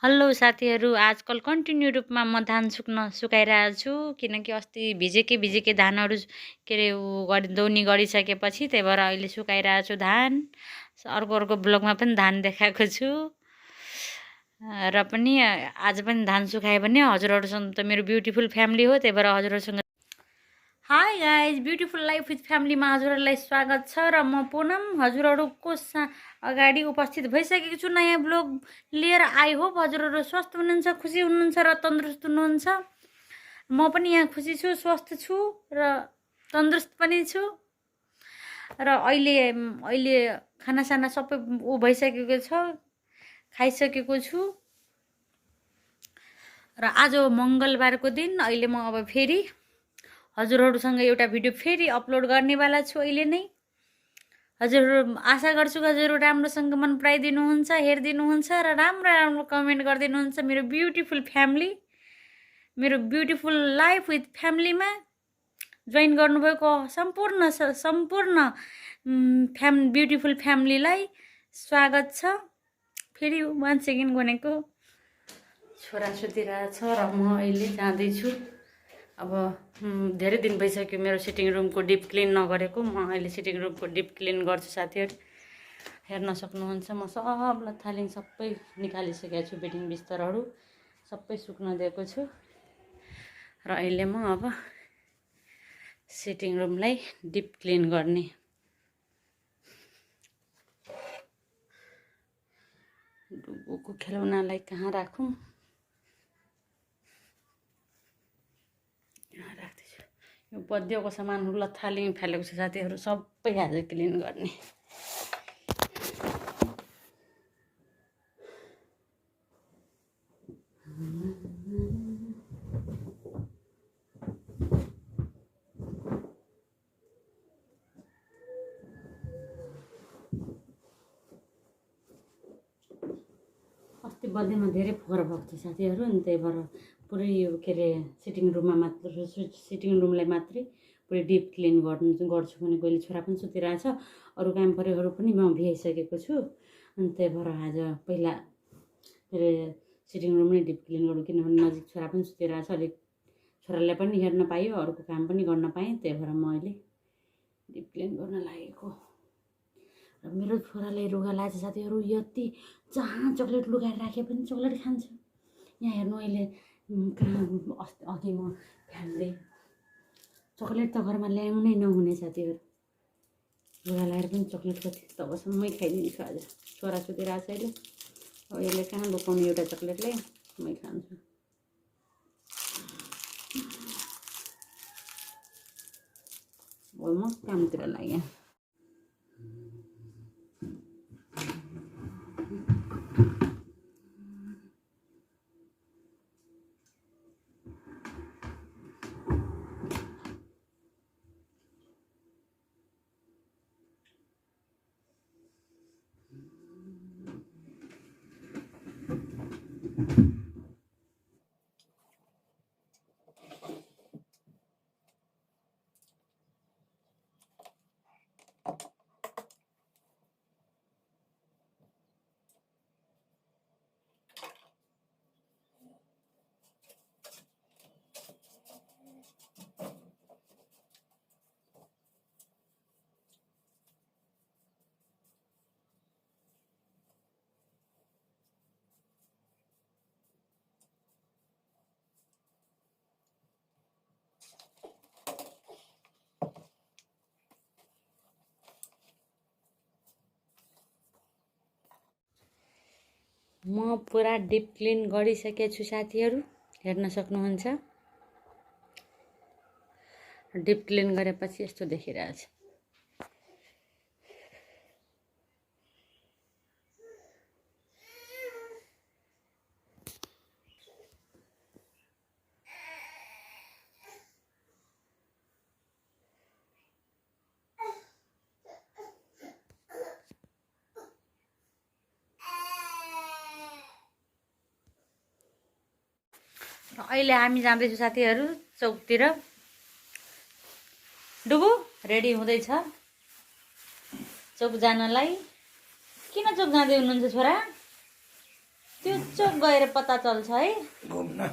Hello साथीहरू, आजकल continue रूपमा म धान सुकाइरहेको छु किनकि अस्ति भिजेकै धानहरू के अरे दौनी गरिसकेपछि त्यही भएर अहिले सुकाइरहेको छु धान। अर्को ब्लगमा पनि धान देखाएको छु र पनि आज पनि धान सुकाएँ भने हजुरहरूसँग त मेरो ब्युटिफुल फ्यामिली हो, त्यही भएर हजुरहरूसँग hi guys, beautiful life with फ्यामिलीमा हजुरहरूलाई स्वागत छ र म पुनम हजुरहरूको अगाडि उपस्थित भइसकेको छु नयाँ ब्लग लिएर। आई होप हजुरहरू स्वस्थ हुनुहुन्छ, खुसी हुनुहुन्छ र तन्दुरुस्त हुनुहुन्छ। म पनि यहाँ खुसी छु, स्वस्थ छु र तन्दुरुस्त पनि छु र अहिले खानासाना सबै भइसकेको छ, खाइसकेको छु र आज मङ्गलबारको दिन। अहिले म अब फेरि हजुरहरूसँग एउटा भिडियो फेरि अपलोड गर्नेवाला छु अहिले नै। हजुरहरू आशा गर्छु हजुरहरू राम्रोसँग मन पराइदिनुहुन्छ, हेरिदिनुहुन्छ र राम्रो कमेन्ट गरिदिनुहुन्छ। मेरो ब्युटिफुल फ्यामिली, मेरो ब्युटिफुल लाइफ विथ फ्यामिलीमा जोइन गर्नुभएको सम्पूर्ण ब्युटिफुल फ्यामिलीलाई स्वागत छ। फेरि वान सेकेन्ड भनेको छोरा सुतिरहेछ र म अहिले जाँदैछु। अब धेरै दिन भइसक्यो मेरो सिटिङ रुमको डिप क्लिन नगरेको। म अहिले सिटिङ रुमको डिप क्लिन गर्छु साथीहरू, हेर्न सक्नुहुन्छ। म सबलाई थालिङ सबै निकालिसकेको छु, बेडिङ बिस्तरहरू सबै सुक्न दिएको छु र अहिले म अब सिटिङ रुमलाई डिप क्लिन गर्ने। डुबुको खेलौनालाई कहाँ राखौँ, राख्दैछु। यो बद्योको सामानहरू लथालिङ फालेको छ साथीहरू, सबै आज क्लिन गर्ने। अस्ति बर्थडेमा धेरै फोहोर भएको थियो साथीहरू, अनि त्यही भएर पुरै यो के अरे सिटिङ रुमलाई मात्रै पुरै डिप क्लिन गर्छु भने गहिले छोरा पनि सुतिरहेछ, अरू काम परेहरू पनि म भ्याइसकेको छु। अनि त्यही भएर आज पहिला के अरे सिटिङ रुम नै डिप क्लिन गरौँ, किनभने नजिक छोरा पनि सुतिरहेछ, अलिक छोरालाई पनि हेर्न पायो, अरूको काम पनि गर्न पाएँ। त्यही भएर म अहिले डिप क्लिन गर्न लागेको। र मेरो छोरालाई रुगा लाग्छ साथीहरू, यति जहाँ चक्लेट लुगाएर राखे पनि चक्लेट खान्छ। यहाँ हेर्नु अहिले कहाँ अघि म फ्यान्दै चक्लेट त घरमा ल्याउनै नहुने साथीहरू, लुगा लगाएर पनि चक्लेट कति तबसम्मै खाइदिन्छु। आज छोरा सुतिरहेको छ अहिले, अब यसले कहाँ लुकाउने एउटा चक्लेटलाई, मै खान्छु। अब म कामतिर लागेँ। म पुरा डिप क्लिन गरिसकेको छु साथीहरू, हेर्न सक्नुहुन्छ। डिप क्लिन गरेपछि यस्तो देखिरहेछ। अहिले हामी जाँदैछौँ साथीहरू चौकतिर। डुबु रेडी हुँदैछ चौक जानलाई। किन चौक जाँदै हुनुहुन्छ छोरा? त्यो चौक गएर पत्ता चल्छ है घुम्न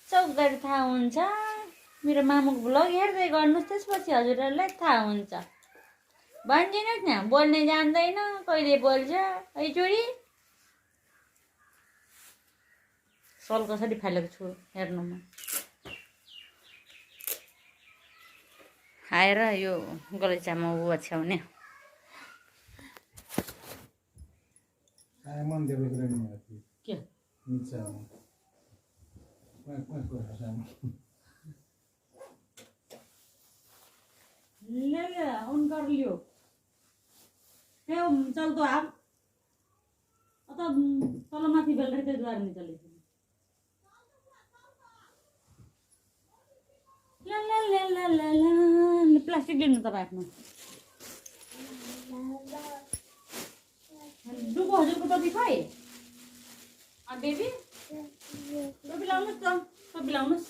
चौक गएर थाहा हुन्छ मेरो मामुको भ्लग हेर्दै गर्नुहोस् त्यसपछि हजुरहरूलाई थाहा हुन्छ भनिदिनुहोस् न बोल्ने जान्दैन कहिले बोल्छ है छोरी सल कसरी फालेको छु हेर्नुमा आएर यो गलैँचामा ओछ्याउने के ले ले ऑन कर लियो हे चल तो आप अत तल माथि बेल रहे द्वार नि चले ला ला ला ला ला ला प्लास्टिक लिनु तपाईँ आफ्नो डुबो हजुरको टोपी खै अ बेबी टोपी लाउनुस् त टोपी लाउनुस्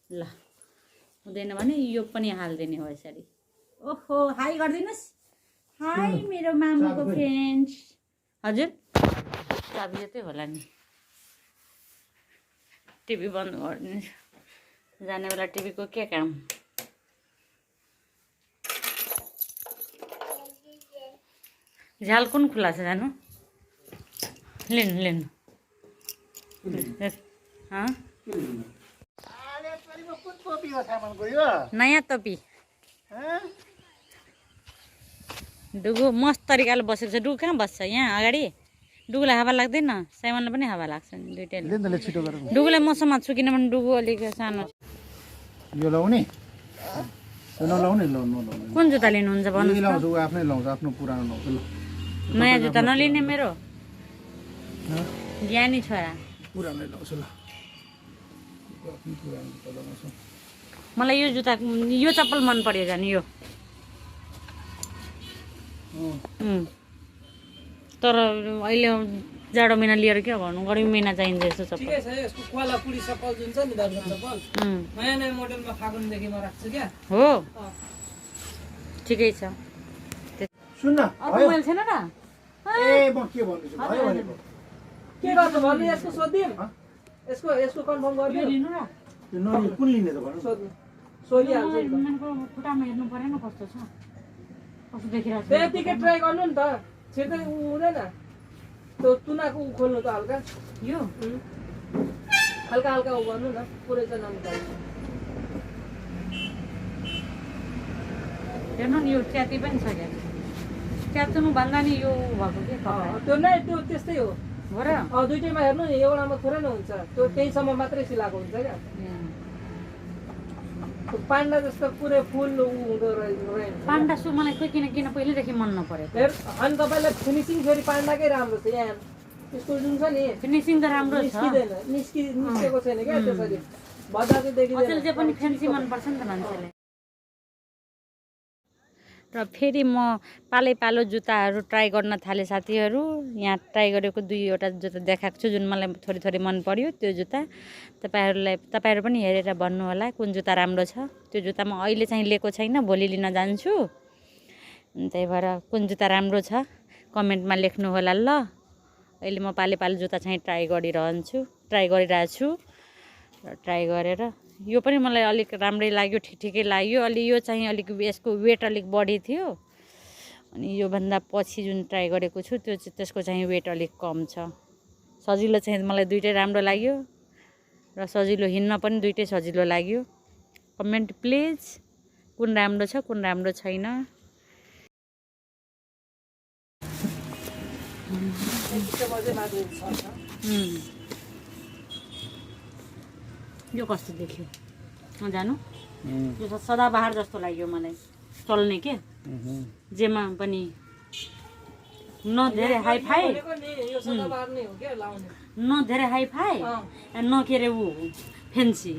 ल हुँदैन भने यो पनि हाल्दिने हो यसरी ओहो हाई गरिदिनुहोस् हाई मेरो मामुको फ्रेन्ड्स हजुर चाबी यतै होला नि टिभी बन्द गरिदिनु जाने बेला टिभीको के काम झ्याल कुन खुला छ जानु लिनु लिनु नयाँ टोपी डुगु मस्त तरिकाले बसेको छ डुगु कहाँ बस्छ यहाँ अगाडि डुगुलाई हावा लाग्दैन साइमनलाई पनि हावा लाग्छ नि दुइटैले डुगुलाई म समात्छु किनभने डुगु अलिक सानो यो लाउने कुन जुत्ता लिनुहुन्छ भन्नुहोस् आफ्नै लाउँछ आफ्नो पुरानो लाउँछ ल नयाँ जुत्ता नलिने मेरो ज्ञानी छोरा पुरानै लाउँछ ल मलाई यो जुत्ता यो चप्पल मन पर्यो जाने यो तर अहिले जाडो महिना लिएर के गर्नु गर्मी महिना चाहिन्छ यस्तो चप्पल ठिकै छ यसको क्वाला पुडी चप्पल जुन छ नि दाजु चप्पल नयाँ नयाँ मोडलमा फागुनदेखिमा राख्छु क्या हो ठिकै छ सुन्न अर्को मैले छैन र ए म के भन्छु भयो भनेको के गर्छ भन्नु यसको सोधिम यसको कन्फर्म गरिदिनु लिनु र यो नलिनु कुन लिने त भन्नु सोध्नु सोधिहाल्छु नि त खुट्टामा हेर्नु परेन कस्तो छ कस्तो देखिरहेको छ त्यतिकै ट्राई गर्नु नि त छिर्दै हुँदैन त्यो तुनाको उ खोल्नु त हल्का यो हल्का हल्का उ गर्नु न पुरै चाहिँ ननिकाल्नु हेर्नु नि यो च्याती पनि छ क्या च्यात्नु भन्दा नि यो भएको के त्यो नै त्यो त्यस्तै हो हो र दुइटैमा हेर्नु नि एउटामा थोरै न हुन्छ त्यो त्यहीसम्म मात्रै सिलाएको हुन्छ क्या पान्डा जस्तो पुरै फुल हुँदो रहेछ पान्डा सु मलाई खोइ किन पहिल्यैदेखि मन नपरेको हेर अनि तपाईँलाई फिनिसिङ फेरि पान्डाकै राम्रो छ यहाँ त्यसको जुन छ नि फिनिसिङ त राम्रो छ निस्केको छैन क्या त्यसरी भद्दा चाहिँ देखिँदैन अचेल चाहिँ पनि फ्यान्सी मनपर्छ नि त मान्छेले र फेरि म पालो जुत्ताहरू ट्राई गर्न थालेँ साथीहरू यहाँ ट्राई गरेको दुईवटा जुत्ता देखाएको छु जुन मलाई थोरै मन पर्यो त्यो जुत्ता तपाईँहरू पनि हेरेर भन्नु होला कुन जुत्ता राम्रो छ त्यो जुत्ता म अहिले चाहिँ लिएको छैन भोलि लिन जान्छु त्यही भएर कुन जुत्ता राम्रो छ कमेन्टमा लेख्नु होला ल अहिले म पालो जुत्ता चाहिँ ट्राई गरिरहेको छु र ट्राई गरेर यो पनि मलाई अलिक राम्रै लाग्यो ठिकै लाग्यो अलि यो चाहिँ अलिक यसको वेट अलिक बढी थियो अनि योभन्दा पछि जुन ट्राई गरेको छु त्यसको चाहिँ वेट अलिक कम छ सजिलो चाहिँ मलाई दुइटै राम्रो लाग्यो र सजिलो हिँड्न पनि दुइटै सजिलो लाग्यो कमेन्ट प्लिज कुन राम्रो छ कुन राम्रो छैन यो कस्तो देख्यो जानु यो सदाबहार जस्तो लाग्यो मलाई चल्ने के जेमा पनि न धेरै हाई फाई न धेरै हाई फाई न के अरे ऊ फेन्सी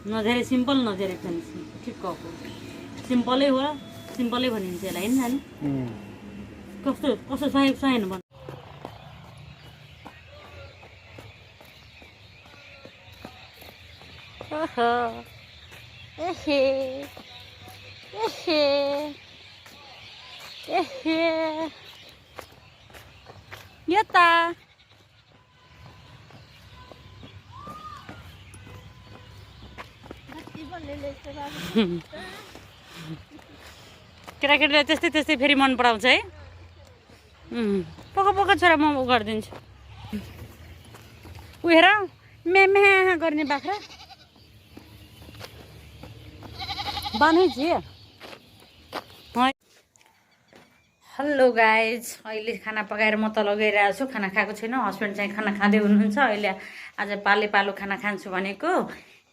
न धेरै सिम्पल न धेरै फेन्सी ठिक्कको सिम्पलै हो सिम्पलै भनिन्छ यसलाई होइन जानु कस्तो कस्तो सहेन भन्नु एहे यता केटाकेटीले त्यस्तै त्यस्तै फेरि मन पराउँछ है पक्का पक्का छोरा म गरिदिन्छु उ हेर म्या गर्ने बाख्रा बानै जी हेलो गाइज अहिले खाना पकाएर म तल गइरहेको छु खाना खाएको छैन हस्बेन्ड चाहिँ खाना खाँदै हुनुहुन्छ अहिले आज पालो खाना खान्छु भनेको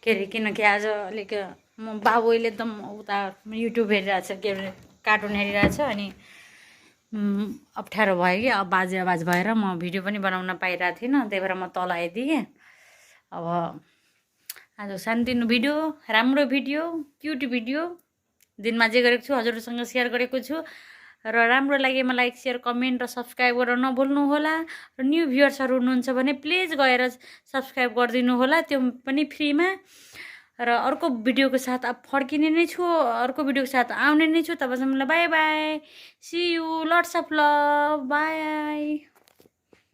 के अरे किनकि आज अलिक म बाबुले एकदम उता युट्युब हेरिरहेछ के अरे कार्टुन हेरिरहेछ अनि अप्ठ्यारो भयो कि अब बाजे आवाज भएर म भिडियो पनि बनाउन पाइरहेको थिइनँ त्यही भएर म तल आइदिएँ अब आज सानोतिनो भिडियो राम्रो भिडियो क्युट भिडियो दिनमा जे गरेको छु हजुरहरूसँग सेयर गरेको छु र राम्रो लागेमा लाइक सेयर कमेन्ट र सब्सक्राइब गर्न नभुल्नु होला र न्यू भ्युअर्सहरू हुनुहुन्छ भने प्लिज गएर सब्सक्राइब गरिदिनु होला त्यो पनि फ्रीमा र अर्को भिडियोको साथ अब फर्किने नै छु अर्को भिडियोको साथ आउने नै छु तबसम्मलाई bye bye see you lots of love by